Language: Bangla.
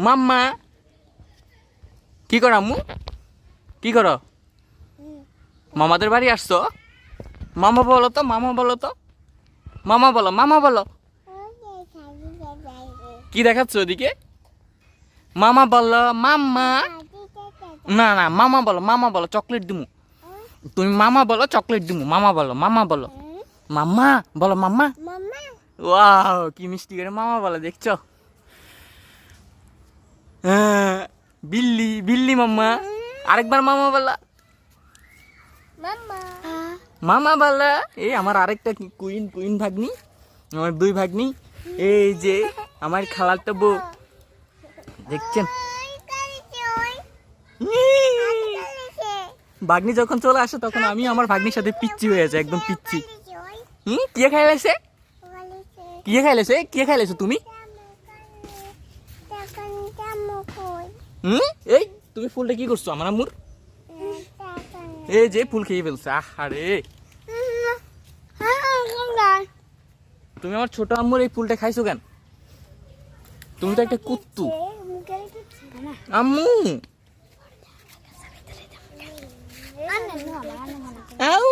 মাম্মা কি করো আম্মু? কি করো? মামাদের বাড়ি আসছো? মামা বলো তো, মামা বলো তো, মামা বলো, মামা বলো। কি দেখাচ্ছ ওদিকে? মামা বলো, মাম্মা। না না, মামা বলো, মামা বলো, চকলেট দিমু। তুমি মামা বলো, চকলেট দিমু। মামা বলো, মামা বলো, মাম্মা বলো, মাম্মা। ওয়াও, কি মিষ্টি করে মামা বলো, দেখছো? হ্যাঁ, বিল্লি বিল্লি মাম্মা। আরেকবার মামা বলো, মামা বলো। এই আমার আরেকটা কুইন কুইন ভাগ্নি, আমার দুই ভাগ্নি। এই যে আমার খালাতো বউ, দেখছেন? ভাগ্নি যখন চলে আসে তখন আমি আমার ভাগ্নির সাথে পিচ্ছি হয়ে যায়, একদম পিচ্ছি। কে খাইলাইছে? কে খাইলাইছে? কে খাইলাইছো তুমি? এই তুমি ফুলটা কি করছো আমার আম্মুর? এই যে ফুল খেয়ে ফেলছে। আহারে, তুমি আমার ছোট আম্মুর এই ফুলটা খাইছো কেন? তুমি তো একটা কুত্তু আম্মু। আউ